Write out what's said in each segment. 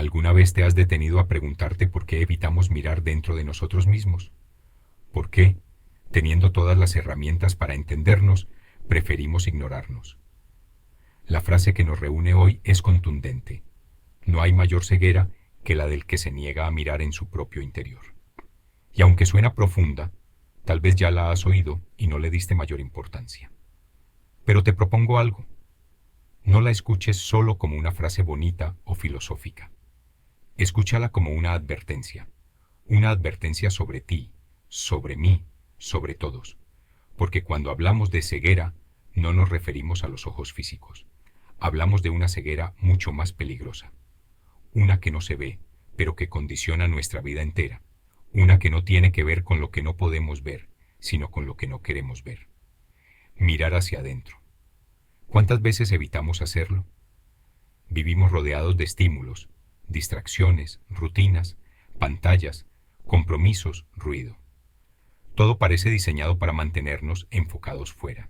¿Alguna vez te has detenido a preguntarte por qué evitamos mirar dentro de nosotros mismos? ¿Por qué, teniendo todas las herramientas para entendernos, preferimos ignorarnos? La frase que nos reúne hoy es contundente. No hay mayor ceguera que la del que se niega a mirar en su propio interior. Y aunque suena profunda, tal vez ya la has oído y no le diste mayor importancia. Pero te propongo algo. No la escuches solo como una frase bonita o filosófica. Escúchala como una advertencia sobre ti, sobre mí, sobre todos. Porque cuando hablamos de ceguera, no nos referimos a los ojos físicos. Hablamos de una ceguera mucho más peligrosa. Una que no se ve, pero que condiciona nuestra vida entera. Una que no tiene que ver con lo que no podemos ver, sino con lo que no queremos ver. Mirar hacia adentro. ¿Cuántas veces evitamos hacerlo? Vivimos rodeados de estímulos, distracciones, rutinas, pantallas, compromisos, ruido. Todo parece diseñado para mantenernos enfocados fuera.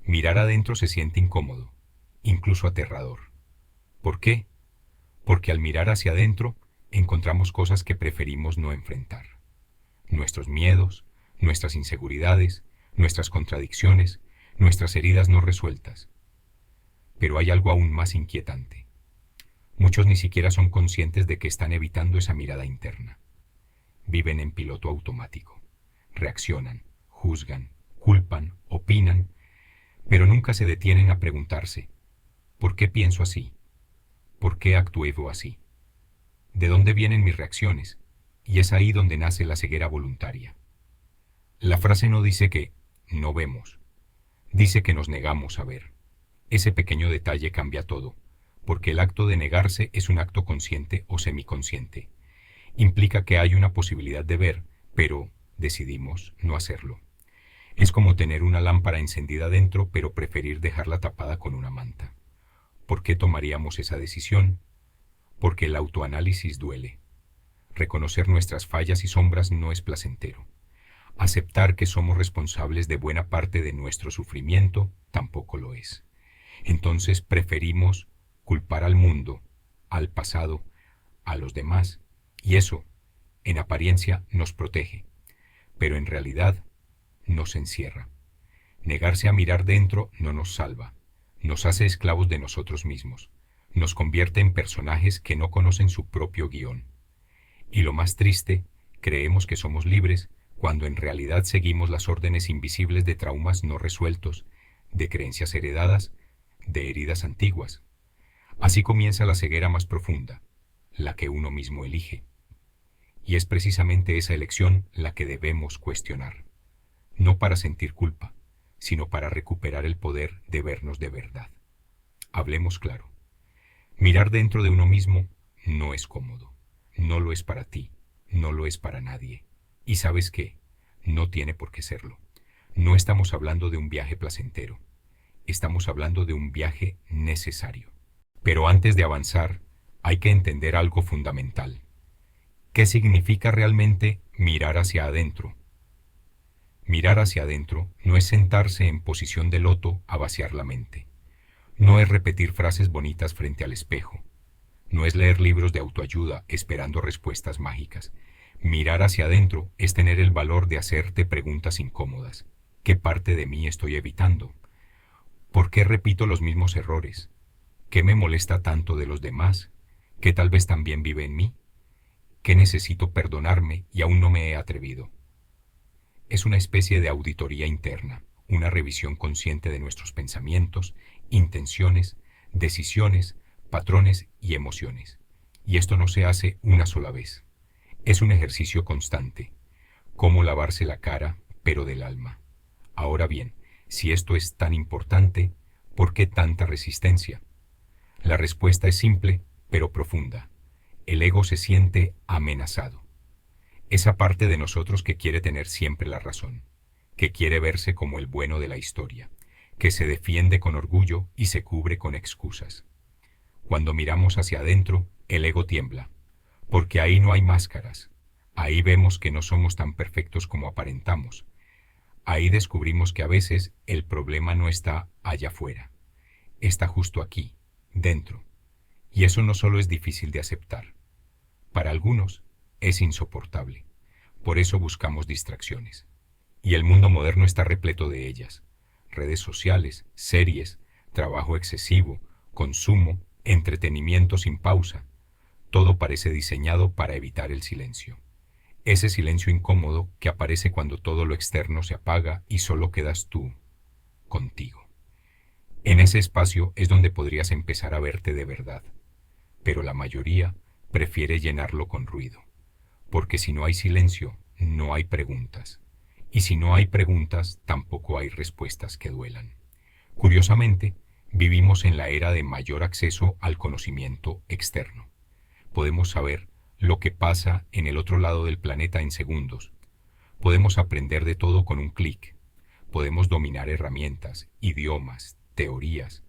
Mirar adentro se siente incómodo, incluso aterrador. ¿Por qué? Porque al mirar hacia adentro encontramos cosas que preferimos no enfrentar. Nuestros miedos, nuestras inseguridades, nuestras contradicciones, nuestras heridas no resueltas. Pero hay algo aún más inquietante. Muchos ni siquiera son conscientes de que están evitando esa mirada interna. Viven en piloto automático. Reaccionan, juzgan, culpan, opinan, pero nunca se detienen a preguntarse, ¿por qué pienso así? ¿Por qué actúo así? ¿De dónde vienen mis reacciones? Y es ahí donde nace la ceguera voluntaria. La frase no dice que no vemos, dice que nos negamos a ver. Ese pequeño detalle cambia todo, porque el acto de negarse es un acto consciente o semiconsciente. Implica que hay una posibilidad de ver, pero decidimos no hacerlo. Es como tener una lámpara encendida dentro, pero preferir dejarla tapada con una manta. ¿Por qué tomaríamos esa decisión? Porque el autoanálisis duele. Reconocer nuestras fallas y sombras no es placentero. Aceptar que somos responsables de buena parte de nuestro sufrimiento tampoco lo es. Entonces preferimos culpar al mundo, al pasado, a los demás, y eso, en apariencia, nos protege, pero en realidad nos encierra. Negarse a mirar dentro no nos salva, nos hace esclavos de nosotros mismos, nos convierte en personajes que no conocen su propio guión. Y lo más triste, creemos que somos libres cuando en realidad seguimos las órdenes invisibles de traumas no resueltos, de creencias heredadas, de heridas antiguas. Así comienza la ceguera más profunda, la que uno mismo elige. Y es precisamente esa elección la que debemos cuestionar, no para sentir culpa, sino para recuperar el poder de vernos de verdad. Hablemos claro. Mirar dentro de uno mismo no es cómodo, no lo es para ti, no lo es para nadie. ¿Y sabes qué? No tiene por qué serlo. No estamos hablando de un viaje placentero, estamos hablando de un viaje necesario. Pero antes de avanzar, hay que entender algo fundamental. ¿Qué significa realmente mirar hacia adentro? Mirar hacia adentro no es sentarse en posición de loto a vaciar la mente. No es repetir frases bonitas frente al espejo. No es leer libros de autoayuda esperando respuestas mágicas. Mirar hacia adentro es tener el valor de hacerte preguntas incómodas. ¿Qué parte de mí estoy evitando? ¿Por qué repito los mismos errores? ¿Qué me molesta tanto de los demás? ¿Qué tal vez también vive en mí? ¿Qué necesito perdonarme y aún no me he atrevido? Es una especie de auditoría interna, una revisión consciente de nuestros pensamientos, intenciones, decisiones, patrones y emociones. Y esto no se hace una sola vez. Es un ejercicio constante. Cómo lavarse la cara, pero del alma. Ahora bien, si esto es tan importante, ¿por qué tanta resistencia? La respuesta es simple, pero profunda. El ego se siente amenazado. Esa parte de nosotros que quiere tener siempre la razón, que quiere verse como el bueno de la historia, que se defiende con orgullo y se cubre con excusas. Cuando miramos hacia adentro, el ego tiembla, porque ahí no hay máscaras. Ahí vemos que no somos tan perfectos como aparentamos. Ahí descubrimos que a veces el problema no está allá afuera, está justo aquí, dentro. Y eso no solo es difícil de aceptar, Para algunos es insoportable. Por eso buscamos distracciones. Y el mundo moderno está repleto de ellas. Redes sociales, series, trabajo excesivo, consumo, entretenimiento sin pausa. Todo parece diseñado para evitar el silencio. Ese silencio incómodo que aparece cuando todo lo externo se apaga y solo quedas tú, contigo. En ese espacio es donde podrías empezar a verte de verdad, pero la mayoría prefiere llenarlo con ruido, porque si no hay silencio, no hay preguntas, y si no hay preguntas, tampoco hay respuestas que duelan. Curiosamente, vivimos en la era de mayor acceso al conocimiento externo. Podemos saber lo que pasa en el otro lado del planeta en segundos. Podemos aprender de todo con un clic. Podemos dominar herramientas, idiomas, teorías.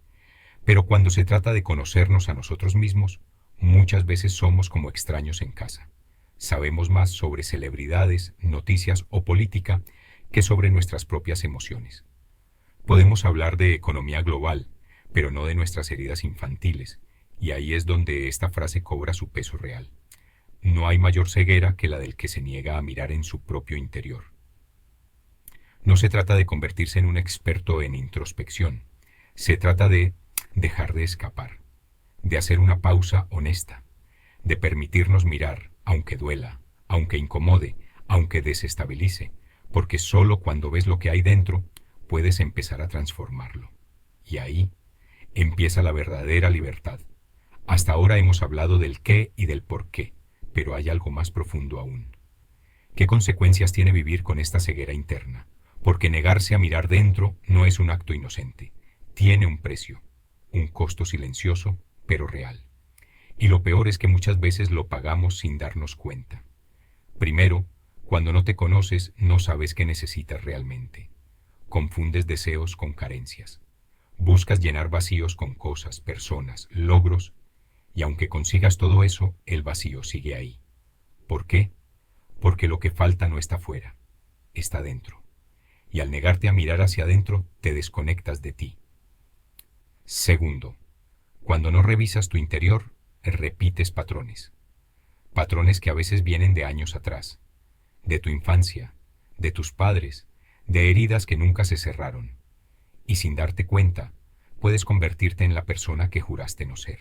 Pero cuando se trata de conocernos a nosotros mismos, muchas veces somos como extraños en casa. Sabemos más sobre celebridades, noticias o política que sobre nuestras propias emociones. Podemos hablar de economía global, pero no de nuestras heridas infantiles, y ahí es donde esta frase cobra su peso real. No hay mayor ceguera que la del que se niega a mirar en su propio interior. No se trata de convertirse en un experto en introspección, se trata de dejar de escapar, de hacer una pausa honesta, de permitirnos mirar, aunque duela, aunque incomode, aunque desestabilice, porque solo cuando ves lo que hay dentro, puedes empezar a transformarlo. Y ahí empieza la verdadera libertad. Hasta ahora hemos hablado del qué y del por qué, pero hay algo más profundo aún. ¿Qué consecuencias tiene vivir con esta ceguera interna? Porque negarse a mirar dentro no es un acto inocente. Tiene un precio, un costo silencioso, pero real. Y lo peor es que muchas veces lo pagamos sin darnos cuenta. Primero, cuando no te conoces, no sabes qué necesitas realmente. Confundes deseos con carencias. Buscas llenar vacíos con cosas, personas, logros, y aunque consigas todo eso, el vacío sigue ahí. ¿Por qué? Porque lo que falta no está fuera, está dentro. Y al negarte a mirar hacia adentro, te desconectas de ti. Segundo, cuando no revisas tu interior, repites patrones. Patrones que a veces vienen de años atrás, de tu infancia, de tus padres, de heridas que nunca se cerraron. Y sin darte cuenta, puedes convertirte en la persona que juraste no ser.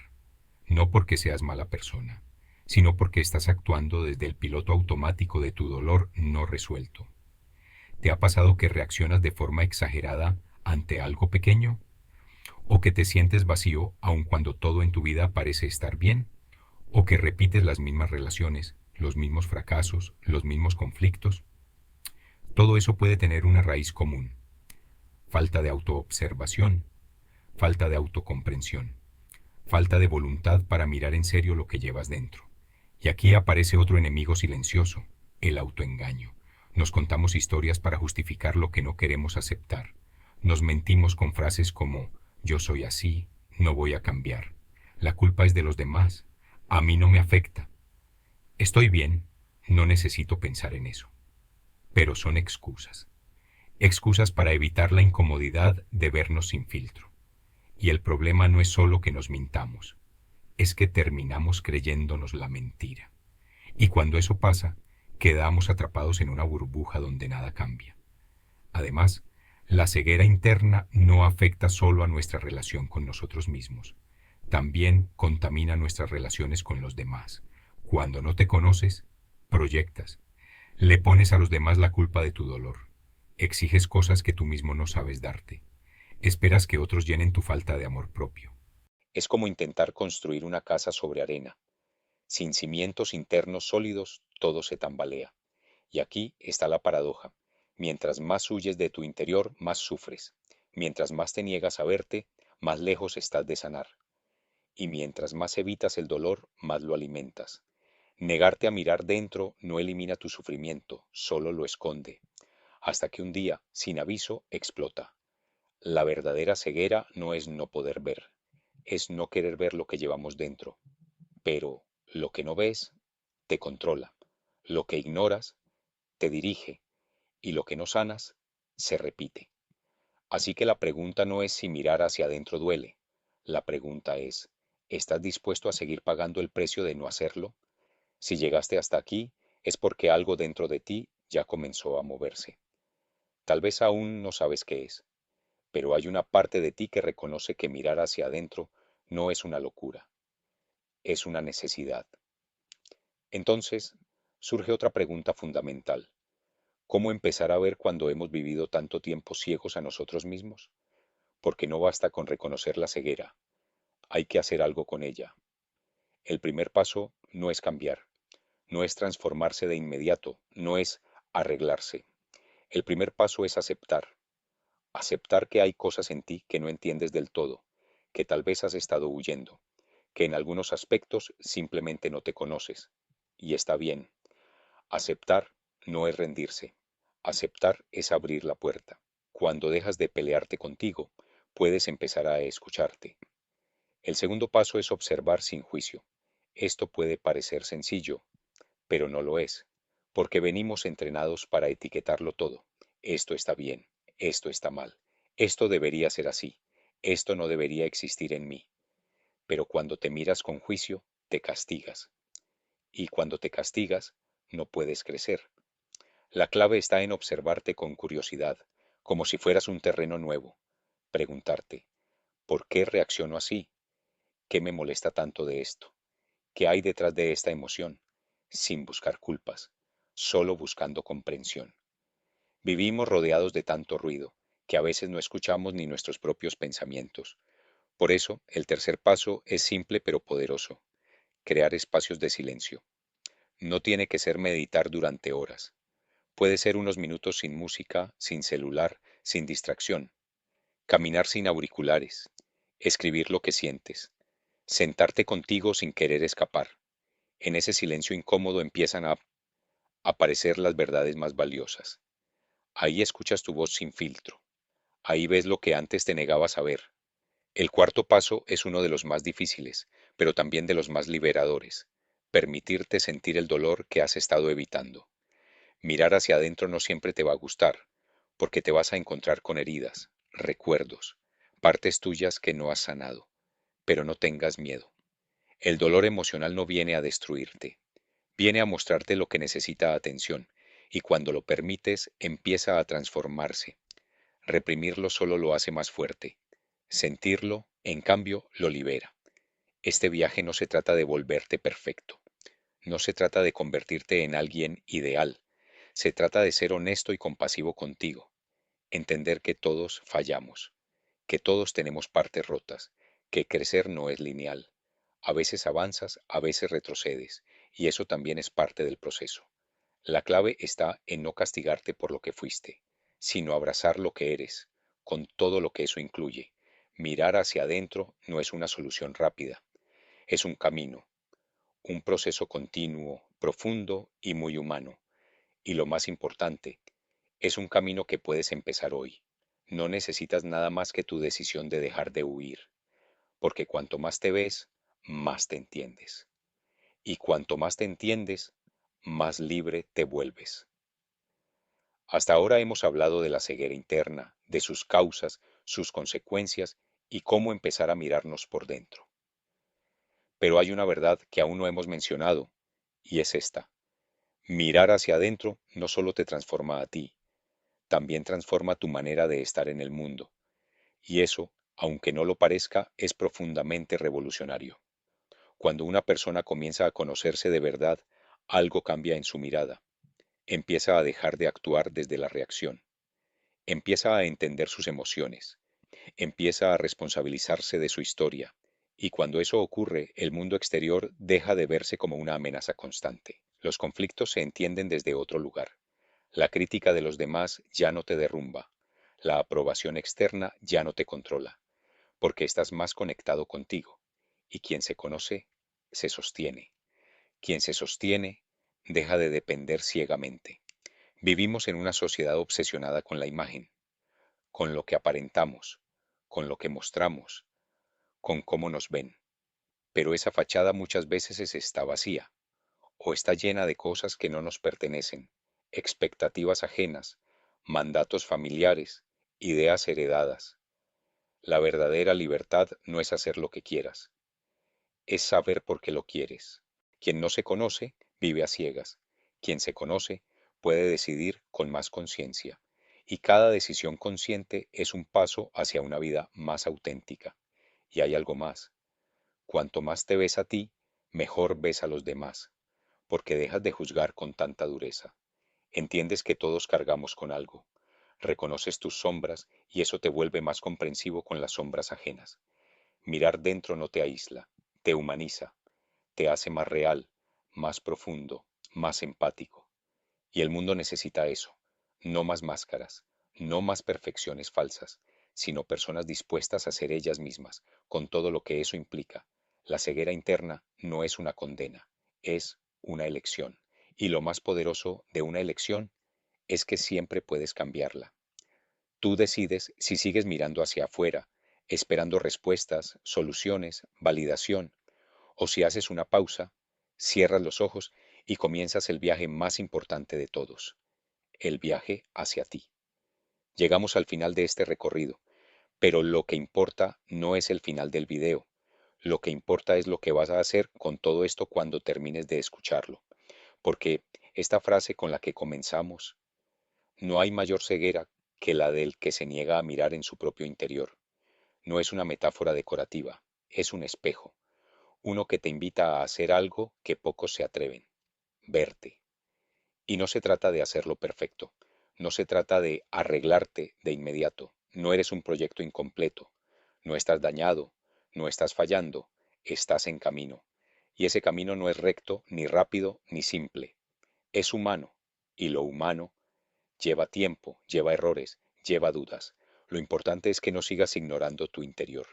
No porque seas mala persona, sino porque estás actuando desde el piloto automático de tu dolor no resuelto. ¿Te ha pasado que reaccionas de forma exagerada ante algo pequeño? ¿O que te sientes vacío aun cuando todo en tu vida parece estar bien? ¿O que repites las mismas relaciones, los mismos fracasos, los mismos conflictos? Todo eso puede tener una raíz común: falta de autoobservación, falta de autocomprensión, falta de voluntad para mirar en serio lo que llevas dentro. Y aquí aparece otro enemigo silencioso: el autoengaño. Nos contamos historias para justificar lo que no queremos aceptar. Nos mentimos con frases como yo soy así, no voy a cambiar. La culpa es de los demás. A mí no me afecta. Estoy bien, no necesito pensar en eso. Pero son excusas. Excusas para evitar la incomodidad de vernos sin filtro. Y el problema no es solo que nos mintamos, es que terminamos creyéndonos la mentira. Y cuando eso pasa, quedamos atrapados en una burbuja donde nada cambia. Además, la ceguera interna no afecta solo a nuestra relación con nosotros mismos, también contamina nuestras relaciones con los demás. Cuando no te conoces, proyectas, le pones a los demás la culpa de tu dolor, exiges cosas que tú mismo no sabes darte, esperas que otros llenen tu falta de amor propio. Es como intentar construir una casa sobre arena. Sin cimientos internos sólidos, todo se tambalea. Y aquí está la paradoja. Mientras más huyes de tu interior, más sufres. Mientras más te niegas a verte, más lejos estás de sanar. Y mientras más evitas el dolor, más lo alimentas. Negarte a mirar dentro no elimina tu sufrimiento, solo lo esconde. Hasta que un día, sin aviso, explota. La verdadera ceguera no es no poder ver, es no querer ver lo que llevamos dentro. Pero lo que no ves, te controla. Lo que ignoras, te dirige. Y lo que no sanas, se repite. Así que la pregunta no es si mirar hacia adentro duele. La pregunta es, ¿estás dispuesto a seguir pagando el precio de no hacerlo? Si llegaste hasta aquí, es porque algo dentro de ti ya comenzó a moverse. Tal vez aún no sabes qué es, pero hay una parte de ti que reconoce que mirar hacia adentro no es una locura, es una necesidad. Entonces, surge otra pregunta fundamental. ¿Cómo empezar a ver cuando hemos vivido tanto tiempo ciegos a nosotros mismos? Porque no basta con reconocer la ceguera, hay que hacer algo con ella. El primer paso no es cambiar, no es transformarse de inmediato, no es arreglarse. El primer paso es aceptar. Aceptar que hay cosas en ti que no entiendes del todo, que tal vez has estado huyendo, que en algunos aspectos simplemente no te conoces. Y está bien. Aceptar no es rendirse. Aceptar es abrir la puerta. Cuando dejas de pelearte contigo, puedes empezar a escucharte. El segundo paso es observar sin juicio. Esto puede parecer sencillo, pero no lo es, porque venimos entrenados para etiquetarlo todo. Esto está bien, esto está mal, esto debería ser así, esto no debería existir en mí. Pero cuando te miras con juicio, te castigas. Y cuando te castigas, no puedes crecer. La clave está en observarte con curiosidad, como si fueras un terreno nuevo. Preguntarte, ¿por qué reacciono así? ¿Qué me molesta tanto de esto? ¿Qué hay detrás de esta emoción? Sin buscar culpas, solo buscando comprensión. Vivimos rodeados de tanto ruido, que a veces no escuchamos ni nuestros propios pensamientos. Por eso, el tercer paso es simple pero poderoso: crear espacios de silencio. No tiene que ser meditar durante horas. Puede ser unos minutos sin música, sin celular, sin distracción. Caminar sin auriculares. Escribir lo que sientes. Sentarte contigo sin querer escapar. En ese silencio incómodo empiezan a aparecer las verdades más valiosas. Ahí escuchas tu voz sin filtro. Ahí ves lo que antes te negabas a ver. El cuarto paso es uno de los más difíciles, pero también de los más liberadores: permitirte sentir el dolor que has estado evitando. Mirar hacia adentro no siempre te va a gustar, porque te vas a encontrar con heridas, recuerdos, partes tuyas que no has sanado. Pero no tengas miedo. El dolor emocional no viene a destruirte, viene a mostrarte lo que necesita atención, y cuando lo permites, empieza a transformarse. Reprimirlo solo lo hace más fuerte. Sentirlo, en cambio, lo libera. Este viaje no se trata de volverte perfecto, no se trata de convertirte en alguien ideal, se trata de ser honesto y compasivo contigo, entender que todos fallamos, que todos tenemos partes rotas, que crecer no es lineal. A veces avanzas, a veces retrocedes, y eso también es parte del proceso. La clave está en no castigarte por lo que fuiste, sino abrazar lo que eres, con todo lo que eso incluye. Mirar hacia adentro no es una solución rápida, es un camino, un proceso continuo, profundo y muy humano. Y lo más importante, es un camino que puedes empezar hoy. No necesitas nada más que tu decisión de dejar de huir, porque cuanto más te ves, más te entiendes. Y cuanto más te entiendes, más libre te vuelves. Hasta ahora hemos hablado de la ceguera interna, de sus causas, sus consecuencias y cómo empezar a mirarnos por dentro. Pero hay una verdad que aún no hemos mencionado, y es esta: mirar hacia adentro no solo te transforma a ti, también transforma tu manera de estar en el mundo. Y eso, aunque no lo parezca, es profundamente revolucionario. Cuando una persona comienza a conocerse de verdad, algo cambia en su mirada. Empieza a dejar de actuar desde la reacción. Empieza a entender sus emociones. Empieza a responsabilizarse de su historia. Y cuando eso ocurre, el mundo exterior deja de verse como una amenaza constante. Los conflictos se entienden desde otro lugar. La crítica de los demás ya no te derrumba. La aprobación externa ya no te controla, porque estás más conectado contigo. Y quien se conoce, se sostiene. Quien se sostiene, deja de depender ciegamente. Vivimos en una sociedad obsesionada con la imagen, con lo que aparentamos, con lo que mostramos, con cómo nos ven. Pero esa fachada muchas veces está vacía, o está llena de cosas que no nos pertenecen, expectativas ajenas, mandatos familiares, ideas heredadas. La verdadera libertad no es hacer lo que quieras, es saber por qué lo quieres. Quien no se conoce vive a ciegas. Quien se conoce puede decidir con más conciencia, y cada decisión consciente es un paso hacia una vida más auténtica. Y hay algo más. Cuanto más te ves a ti, mejor ves a los demás, porque dejas de juzgar con tanta dureza. Entiendes que todos cargamos con algo. Reconoces tus sombras y eso te vuelve más comprensivo con las sombras ajenas. Mirar dentro no te aísla, te humaniza, te hace más real, más profundo, más empático. Y el mundo necesita eso, no más máscaras, no más perfecciones falsas, sino personas dispuestas a ser ellas mismas, con todo lo que eso implica. La ceguera interna no es una condena, es una elección. Y lo más poderoso de una elección es que siempre puedes cambiarla. Tú decides si sigues mirando hacia afuera, esperando respuestas, soluciones, validación, o si haces una pausa, cierras los ojos y comienzas el viaje más importante de todos, el viaje hacia ti. Llegamos al final de este recorrido, pero lo que importa no es el final del video. Lo que importa es lo que vas a hacer con todo esto cuando termines de escucharlo. Porque esta frase con la que comenzamos, no hay mayor ceguera que la del que se niega a mirar en su propio interior. No es una metáfora decorativa, es un espejo, uno que te invita a hacer algo que pocos se atreven, verte. Y no se trata de hacerlo perfecto, no se trata de arreglarte de inmediato, no eres un proyecto incompleto, no estás dañado, no estás fallando, estás en camino. Y ese camino no es recto, ni rápido, ni simple, es humano, y lo humano lleva tiempo, lleva errores, lleva dudas. Lo importante es que no sigas ignorando tu interior,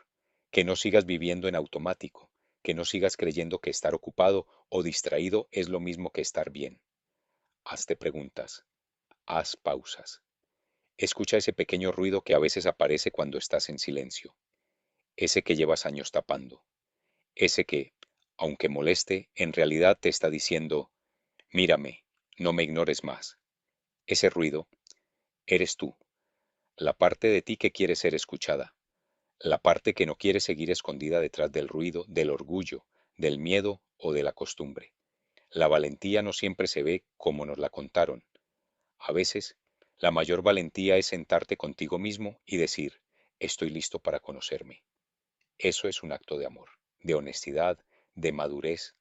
que no sigas viviendo en automático, que no sigas creyendo que estar ocupado o distraído es lo mismo que estar bien. Hazte preguntas, haz pausas. Escucha ese pequeño ruido que a veces aparece cuando estás en silencio, ese que llevas años tapando, ese que, aunque moleste, en realidad te está diciendo, mírame, no me ignores más. Ese ruido eres tú, la parte de ti que quiere ser escuchada, la parte que no quiere seguir escondida detrás del ruido, del orgullo, del miedo o de la costumbre. La valentía no siempre se ve como nos la contaron. A veces, la mayor valentía es sentarte contigo mismo y decir, estoy listo para conocerme. Eso es un acto de amor, de honestidad, de madurez,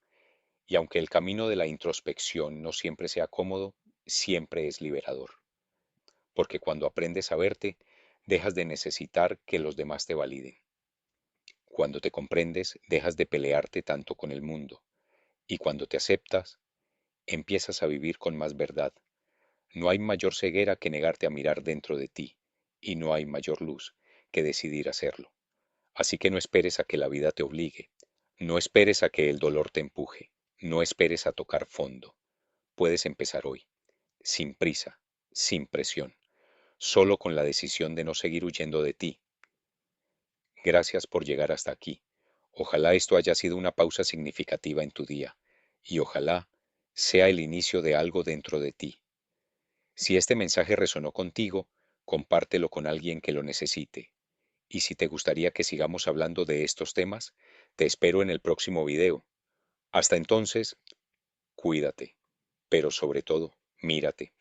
y aunque el camino de la introspección no siempre sea cómodo, siempre es liberador. Porque cuando aprendes a verte, dejas de necesitar que los demás te validen. Cuando te comprendes, dejas de pelearte tanto con el mundo. Y cuando te aceptas, empiezas a vivir con más verdad. No hay mayor ceguera que negarte a mirar dentro de ti, y no hay mayor luz que decidir hacerlo. Así que no esperes a que la vida te obligue, no esperes a que el dolor te empuje, no esperes a tocar fondo. Puedes empezar hoy, sin prisa, sin presión, solo con la decisión de no seguir huyendo de ti. Gracias por llegar hasta aquí. Ojalá esto haya sido una pausa significativa en tu día, y ojalá sea el inicio de algo dentro de ti. Si este mensaje resonó contigo, compártelo con alguien que lo necesite. Y si te gustaría que sigamos hablando de estos temas, te espero en el próximo video. Hasta entonces, cuídate, pero sobre todo, mírate.